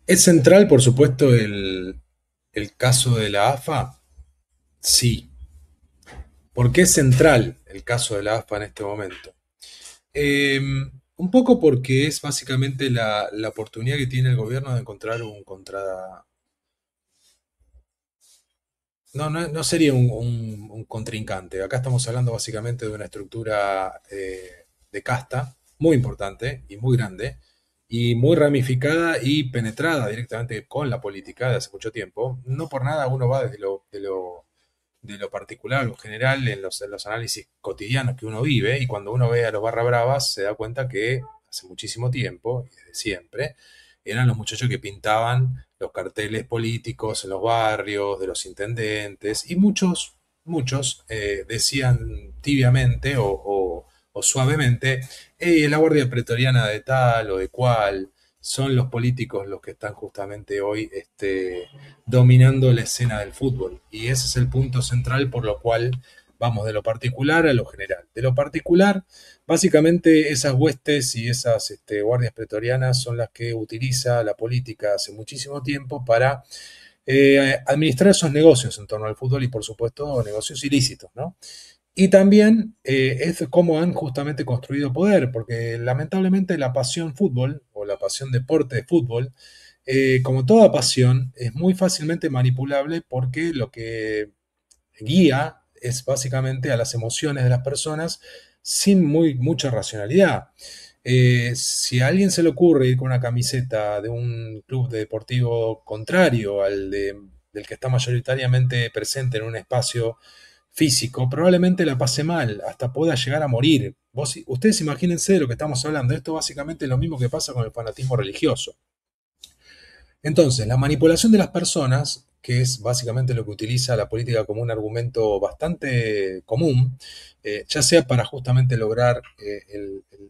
¿Es central, por supuesto, el caso de la AFA? Sí. ¿Por qué es central el caso de la AFA en este momento? Eh, un poco porque es básicamente la oportunidad que tiene el gobierno de encontrar un contra... No sería un contrincante. Acá estamos hablando básicamente de una estructura de casta muy importante y muy grande y muy ramificada y penetrada directamente con la política de hace mucho tiempo. No por nada uno va desde lo particular a lo general en los análisis cotidianos que uno vive, y cuando uno ve a los barra bravas se da cuenta que hace muchísimo tiempo, y desde siempre, eran los muchachos que pintaban los carteles políticos en los barrios, de los intendentes, y muchos decían tibiamente o suavemente: "Hey, la guardia pretoriana de tal o de cual, son los políticos los que están justamente hoy dominando la escena del fútbol". Y ese es el punto central por lo cual vamos de lo particular a lo general. De lo particular, básicamente esas huestes y esas guardias pretorianas son las que utiliza la política hace muchísimo tiempo para administrar esos negocios en torno al fútbol, y por supuesto negocios ilícitos, ¿no? Y también es cómo han justamente construido poder, porque lamentablemente la pasión fútbol o la pasión deporte de fútbol, como toda pasión, es muy fácilmente manipulable, porque lo que guía es básicamente a las emociones de las personas sin mucha racionalidad. Si a alguien se le ocurre ir con una camiseta de un club deportivo contrario del que está mayoritariamente presente en un espacio físico, probablemente la pase mal, hasta pueda llegar a morir. Ustedes imagínense de lo que estamos hablando. Esto básicamente es lo mismo que pasa con el fanatismo religioso. Entonces, la manipulación de las personas, que es básicamente lo que utiliza la política como un argumento bastante común, ya sea para justamente lograr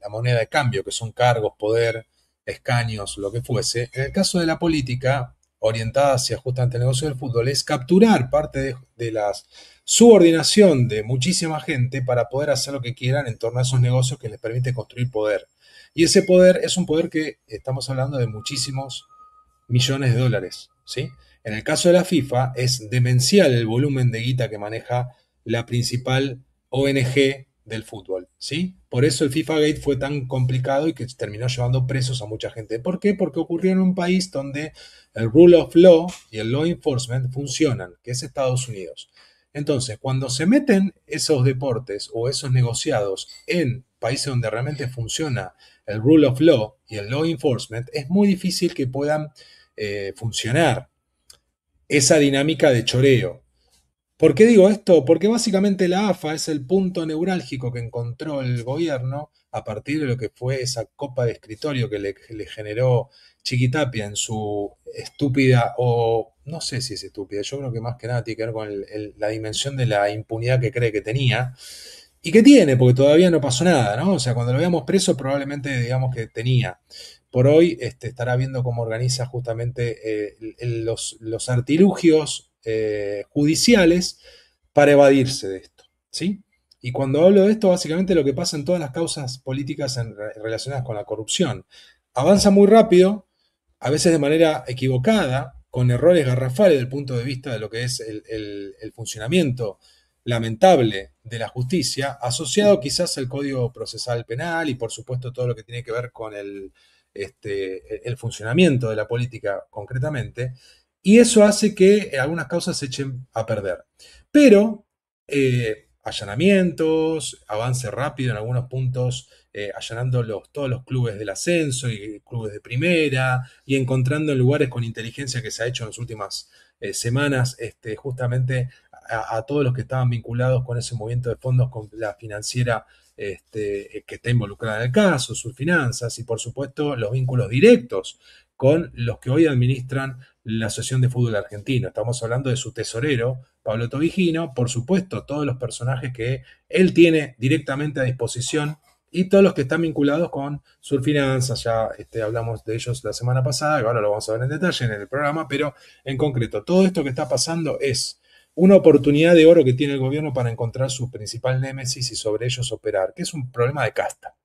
la moneda de cambio, que son cargos, poder, escaños, lo que fuese. En el caso de la política, orientada hacia justamente el negocio del fútbol, es capturar parte de la subordinación de muchísima gente para poder hacer lo que quieran en torno a esos negocios que les permite construir poder. Y ese poder es un poder que estamos hablando de muchísimos millones de dólares, ¿sí? En el caso de la FIFA es demencial el volumen de guita que maneja la principal ONG del fútbol, ¿sí? Por eso el FIFA Gate fue tan complicado y que terminó llevando presos a mucha gente. ¿Por qué? Porque ocurrió en un país donde el rule of law y el law enforcement funcionan, que es Estados Unidos. Entonces, cuando se meten esos deportes o esos negociados en países donde realmente funciona el rule of law y el law enforcement, es muy difícil que puedan funcionar esa dinámica de choreo. ¿Por qué digo esto? Porque básicamente la AFA es el punto neurálgico que encontró el gobierno a partir de lo que fue esa copa de escritorio que le generó Chiquitapia en su estúpida, o no sé si es estúpida, yo creo que más que nada tiene que ver con la dimensión de la impunidad que cree que tenía y que tiene, porque todavía no pasó nada, ¿no? O sea, cuando lo veamos preso probablemente digamos que tenía. Por hoy estará viendo cómo organiza justamente los artilugios judiciales para evadirse de esto, ¿sí? Y cuando hablo de esto, básicamente lo que pasa en todas las causas políticas relacionadas con la corrupción. Avanza muy rápido, a veces de manera equivocada, con errores garrafales desde el punto de vista de lo que es el funcionamiento lamentable de la justicia, asociado quizás al Código Procesal Penal y por supuesto todo lo que tiene que ver con el funcionamiento de la política concretamente, y eso hace que algunas causas se echen a perder. Pero allanamientos, avance rápido en algunos puntos, allanando todos los clubes del ascenso y clubes de primera, y encontrando en lugares con inteligencia que se ha hecho en las últimas semanas, justamente a todos los que estaban vinculados con ese movimiento de fondos con la financiera que está involucrada en el caso, sus finanzas y por supuesto los vínculos directos con los que hoy administran la Asociación de Fútbol Argentino. Estamos hablando de su tesorero, Pablo Tobigino, por supuesto todos los personajes que él tiene directamente a disposición y todos los que están vinculados con sus finanzas. Ya hablamos de ellos la semana pasada, que ahora lo vamos a ver en detalle en el programa, pero en concreto, todo esto que está pasando es una oportunidad de oro que tiene el gobierno para encontrar su principal némesis y sobre ellos operar, que es un problema de casta.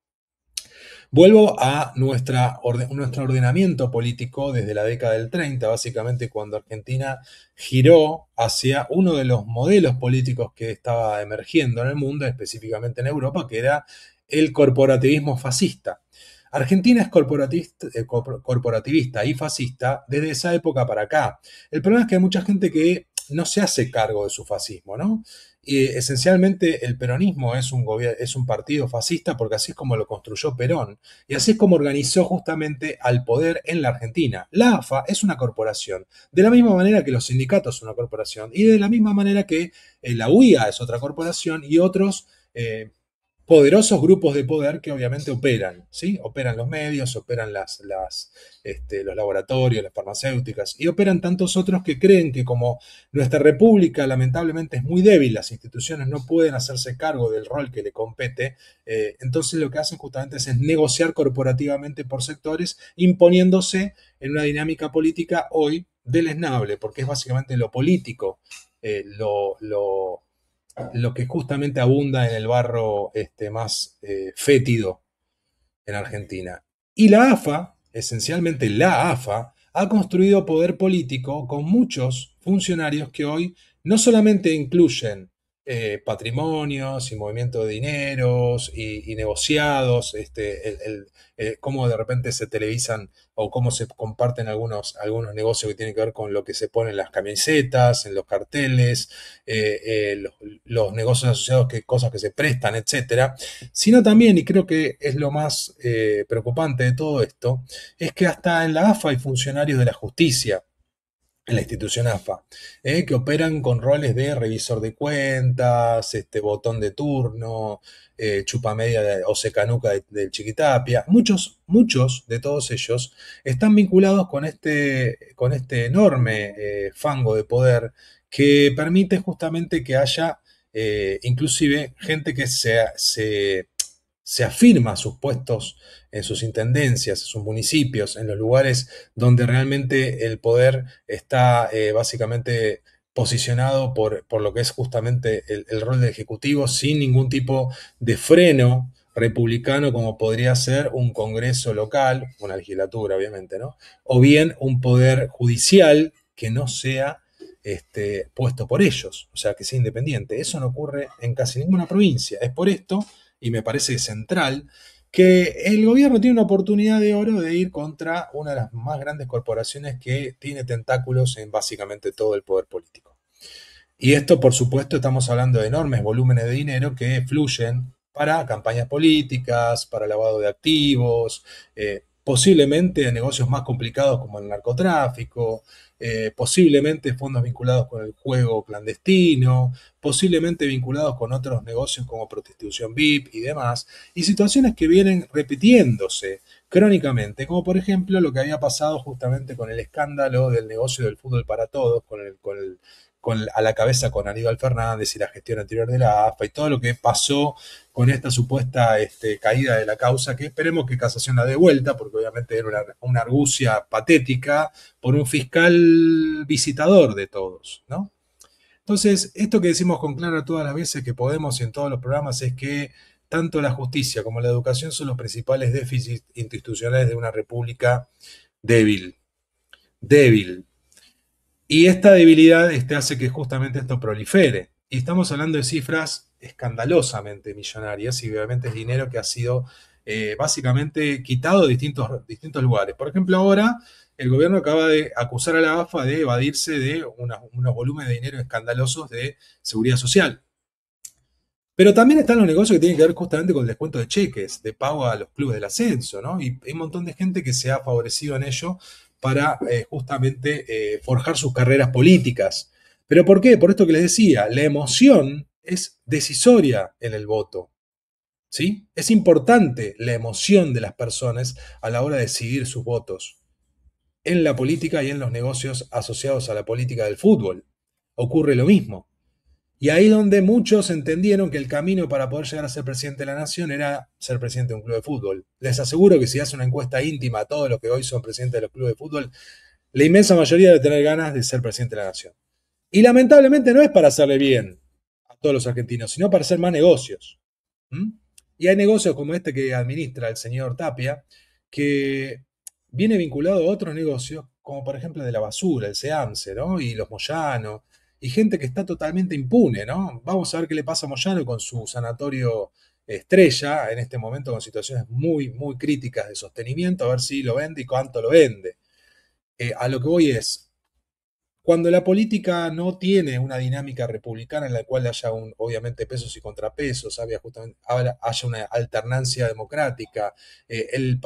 Vuelvo a nuestro ordenamiento político desde la década del 30, básicamente cuando Argentina giró hacia uno de los modelos políticos que estaba emergiendo en el mundo, específicamente en Europa, que era el corporativismo fascista. Argentina es corporativista y fascista desde esa época para acá. El problema es que hay mucha gente que no se hace cargo de su fascismo, ¿no? Y esencialmente el peronismo es un partido fascista porque así es como lo construyó Perón y así es como organizó justamente al poder en la Argentina. La AFA es una corporación, de la misma manera que los sindicatos son una corporación y de la misma manera que la UIA es otra corporación y otros poderosos grupos de poder que obviamente operan, ¿sí? Operan los medios, operan los laboratorios, las farmacéuticas, y operan tantos otros que creen que como nuestra república lamentablemente es muy débil, las instituciones no pueden hacerse cargo del rol que le compete, entonces lo que hacen justamente es negociar corporativamente por sectores, imponiéndose en una dinámica política hoy deleznable, porque es básicamente lo político, lo que justamente abunda en el barro más fétido en Argentina. Y la AFA, esencialmente la AFA, ha construido poder político con muchos funcionarios que hoy no solamente incluyen patrimonios y movimiento de dineros y negociados, cómo de repente se televisan o cómo se comparten algunos negocios que tienen que ver con lo que se pone en las camisetas, en los carteles, los negocios asociados, que cosas que se prestan, etcétera, sino también, y creo que es lo más preocupante de todo esto, es que hasta en la AFA hay funcionarios de la justicia, en la institución AFA, que operan con roles de revisor de cuentas, botón de turno, chupamedia o secanuca del Chiquitapia. Muchos de todos ellos están vinculados con este enorme fango de poder que permite justamente que haya inclusive gente que se afirma a sus puestos en sus intendencias, en sus municipios, en los lugares donde realmente el poder está básicamente posicionado por lo que es justamente el rol del Ejecutivo sin ningún tipo de freno republicano como podría ser un Congreso local, una legislatura obviamente, ¿no? O bien un poder judicial que no sea puesto por ellos, o sea, que sea independiente. Eso no ocurre en casi ninguna provincia. Es por esto, y me parece central, que el gobierno tiene una oportunidad de oro de ir contra una de las más grandes corporaciones que tiene tentáculos en básicamente todo el poder político. Y esto, por supuesto, estamos hablando de enormes volúmenes de dinero que fluyen para campañas políticas, para lavado de activos, posiblemente negocios más complicados como el narcotráfico, posiblemente fondos vinculados con el juego clandestino, posiblemente vinculados con otros negocios como prostitución VIP y demás, y situaciones que vienen repitiéndose crónicamente, como por ejemplo lo que había pasado justamente con el escándalo del negocio del fútbol para todos, a la cabeza con Aníbal Fernández y la gestión anterior de la AFA y todo lo que pasó con esta supuesta caída de la causa, que esperemos que Casación la dé vuelta, porque obviamente era una argucia patética por un fiscal visitador de todos, ¿no? Entonces, esto que decimos con Clara todas las veces que podemos y en todos los programas es que tanto la justicia como la educación son los principales déficits institucionales de una república débil. Débil. Y esta debilidad hace que justamente esto prolifere. Y estamos hablando de cifras escandalosamente millonarias y obviamente es dinero que ha sido básicamente quitado de distintos lugares. Por ejemplo, ahora el gobierno acaba de acusar a la AFA de evadirse de unos volúmenes de dinero escandalosos de seguridad social. Pero también están los negocios que tienen que ver justamente con el descuento de cheques, de pago a los clubes del ascenso, ¿no? Y hay un montón de gente que se ha favorecido en ello para justamente forjar sus carreras políticas. ¿Pero por qué? Por esto que les decía, la emoción es decisoria en el voto, ¿sí? Es importante la emoción de las personas a la hora de decidir sus votos en la política y en los negocios asociados a la política del fútbol. Ocurre lo mismo. Y ahí donde muchos entendieron que el camino para poder llegar a ser presidente de la nación era ser presidente de un club de fútbol. Les aseguro que si hace una encuesta íntima a todos los que hoy son presidentes de los clubes de fútbol, la inmensa mayoría debe tener ganas de ser presidente de la nación. Y lamentablemente no es para hacerle bien a todos los argentinos, sino para hacer más negocios. ¿Mm? Y hay negocios como este que administra el señor Tapia, que viene vinculado a otros negocios, como por ejemplo de la basura, el SEAMSE, ¿no? Y los Moyano, y gente que está totalmente impune, ¿no? Vamos a ver qué le pasa a Moyano con su sanatorio estrella, en este momento con situaciones muy, muy críticas de sostenimiento, a ver si lo vende y cuánto lo vende. A lo que voy es, cuando la política no tiene una dinámica republicana en la cual haya obviamente pesos y contrapesos, haya una alternancia democrática, el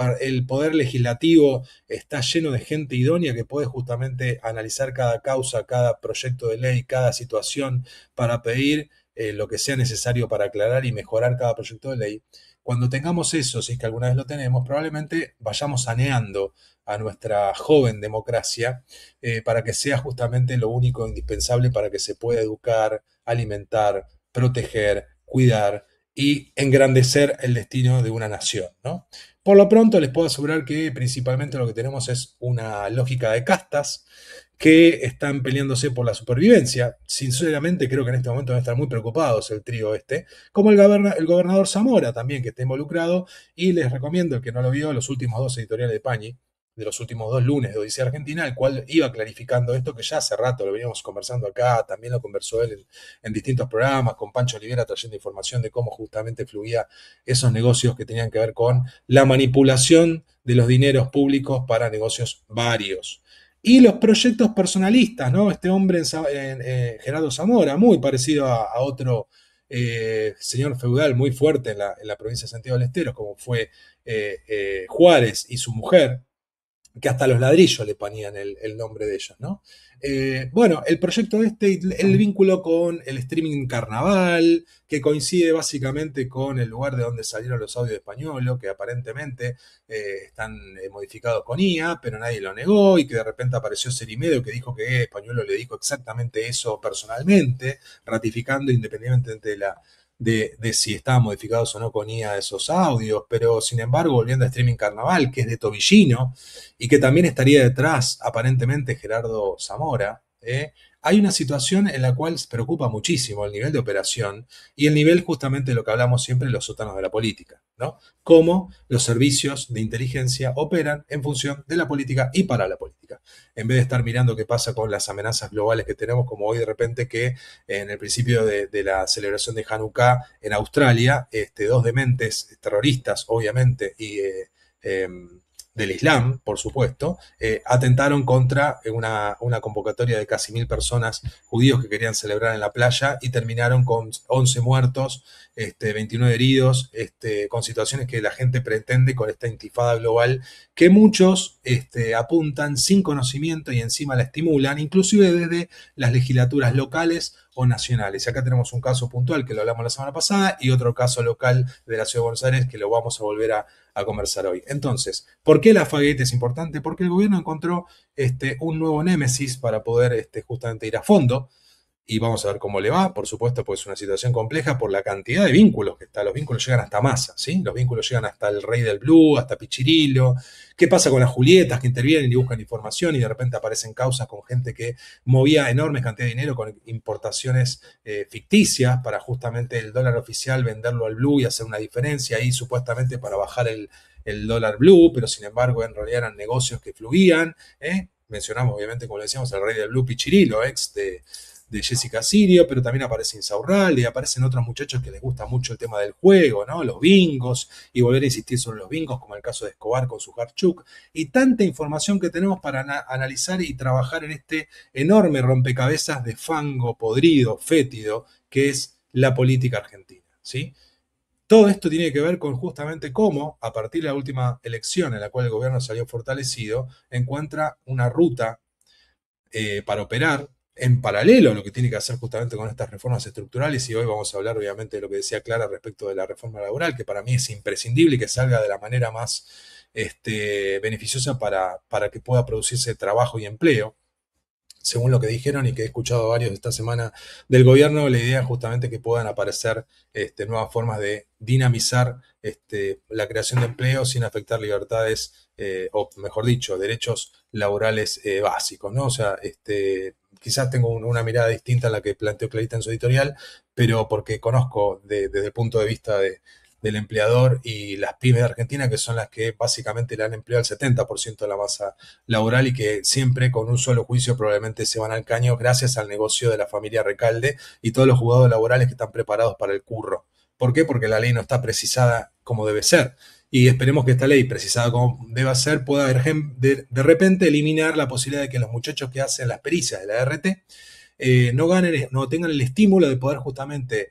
poder legislativo está lleno de gente idónea que puede justamente analizar cada causa, cada proyecto de ley, cada situación para pedir lo que sea necesario para aclarar y mejorar cada proyecto de ley. Cuando tengamos eso, si es que alguna vez lo tenemos, probablemente vayamos saneando a nuestra joven democracia para que sea justamente lo único indispensable para que se pueda educar, alimentar, proteger, cuidar y engrandecer el destino de una nación, ¿no? Por lo pronto les puedo asegurar que principalmente lo que tenemos es una lógica de castas que están peleándose por la supervivencia. Sinceramente creo que en este momento deben estar muy preocupados el trío este, como el gobernador Zamora también que está involucrado, y les recomiendo, el que no lo vio, los últimos dos editoriales de Pañi, de los últimos dos lunes de Odisea Argentina, el cual iba clarificando esto que ya hace rato lo veníamos conversando acá, también lo conversó él en distintos programas, con Pancho Olivera trayendo información de cómo justamente fluía esos negocios que tenían que ver con la manipulación de los dineros públicos para negocios varios. Y los proyectos personalistas, ¿no? Este hombre Gerardo Zamora, muy parecido a otro señor feudal muy fuerte en la provincia de Santiago del Estero, como fue Juárez y su mujer, que hasta los ladrillos le ponían el nombre de ellos, ¿no? Bueno, el proyecto este, el vínculo con el streaming carnaval, que coincide básicamente con el lugar de donde salieron los audios de Españolo, que aparentemente están modificados con IA, pero nadie lo negó, y que de repente apareció Cerimedo que dijo que Españolo le dijo exactamente eso personalmente, ratificando independientemente de si estaban modificados o no con IA esos audios, pero sin embargo, volviendo a Streaming Carnaval, que es de Tobillino, y que también estaría detrás, aparentemente, Gerardo Zamora, hay una situación en la cual se preocupa muchísimo el nivel de operación y el nivel justamente de lo que hablamos siempre en los sótanos de la política, ¿no? Cómo los servicios de inteligencia operan en función de la política y para la política. En vez de estar mirando qué pasa con las amenazas globales que tenemos, como hoy de repente que en el principio de la celebración de Hanukkah en Australia, dos dementes terroristas, obviamente, y del Islam, por supuesto, atentaron contra una convocatoria de casi 1000 personas judíos que querían celebrar en la playa y terminaron con 11 muertos, 29 heridos, con situaciones que la gente pretende con esta intifada global que muchos apuntan sin conocimiento y encima la estimulan, inclusive desde las legislaturas locales o nacionales. Y acá tenemos un caso puntual que lo hablamos la semana pasada y otro caso local de la Ciudad de Buenos Aires que lo vamos a volver a conversar hoy. Entonces, ¿por qué la Faguete es importante? Porque el gobierno encontró un nuevo némesis para poder justamente ir a fondo y vamos a ver cómo le va. Por supuesto, pues es una situación compleja por la cantidad de vínculos que está. Los vínculos llegan hasta Massa, ¿sí? Los vínculos llegan hasta el Rey del Blue, hasta Pichirilo. ¿Qué pasa con las Julietas que intervienen y buscan información y de repente aparecen causas con gente que movía enormes cantidades de dinero con importaciones ficticias para justamente el dólar oficial venderlo al Blue y hacer una diferencia ahí supuestamente para bajar el dólar Blue, pero sin embargo en realidad eran negocios que fluían. Mencionamos obviamente, como le decíamos, al Rey del Blue Pichirilo, ex de Jessica Sirio, pero también aparece Insaurralde y aparecen otros muchachos que les gusta mucho el tema del juego, ¿no? Los bingos, y volver a insistir sobre los bingos, como el caso de Escobar con su Harchuk, y tanta información que tenemos para analizar y trabajar en este enorme rompecabezas de fango podrido, fétido, que es la política argentina, ¿sí? Todo esto tiene que ver con justamente cómo, a partir de la última elección en la cual el gobierno salió fortalecido, encuentra una ruta para operar en paralelo a lo que tiene que hacer justamente con estas reformas estructurales, y hoy vamos a hablar obviamente de lo que decía Clara respecto de la reforma laboral, que para mí es imprescindible y que salga de la manera más beneficiosa para que pueda producirse trabajo y empleo. Según lo que dijeron y que he escuchado varios esta semana del gobierno, la idea es justamente que puedan aparecer nuevas formas de dinamizar la creación de empleo sin afectar libertades, o mejor dicho, derechos laborales básicos, ¿no? O sea, quizás tengo una mirada distinta a la que planteó Clarita en su editorial, pero porque conozco desde el punto de vista del empleador y las pymes de Argentina, que son las que básicamente le han empleado el 70% de la masa laboral y que siempre con un solo juicio probablemente se van al caño gracias al negocio de la familia Recalde y todos los jugadores laborales que están preparados para el curro. ¿Por qué? Porque la ley no está precisada como debe ser. Y esperemos que esta ley, precisada como deba ser, pueda de repente eliminar la posibilidad de que los muchachos que hacen las pericias de la RT no ganen, no tengan el estímulo de poder justamente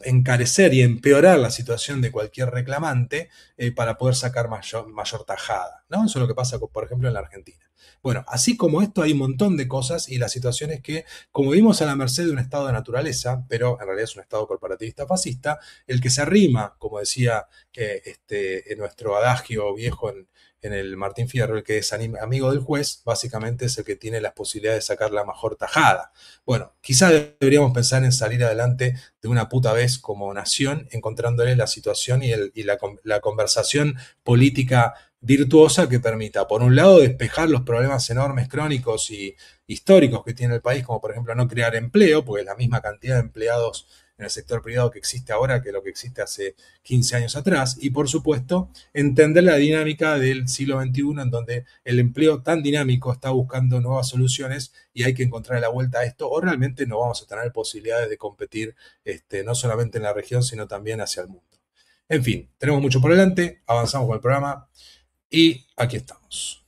encarecer y empeorar la situación de cualquier reclamante para poder sacar mayor tajada, ¿no? Eso es lo que pasa, por ejemplo, en la Argentina. Bueno, así como esto hay un montón de cosas y la situación es que, como vimos a la merced de un estado de naturaleza, pero en realidad es un estado corporativista fascista, el que se arrima, como decía en nuestro adagio viejo en el Martín Fierro, el que es amigo del juez, básicamente es el que tiene las posibilidades de sacar la mejor tajada. Bueno, quizás deberíamos pensar en salir adelante de una puta vez como nación, encontrándole la situación y la conversación política virtuosa que permita, por un lado, despejar los problemas enormes, crónicos y históricos que tiene el país, como por ejemplo no crear empleo, porque es la misma cantidad de empleados en el sector privado que existe ahora que lo que existe hace 15 años atrás, y por supuesto entender la dinámica del siglo XXI en donde el empleo tan dinámico está buscando nuevas soluciones y hay que encontrar la vuelta a esto o realmente no vamos a tener posibilidades de competir no solamente en la región sino también hacia el mundo. En fin, tenemos mucho por delante, avanzamos con el programa y aquí estamos.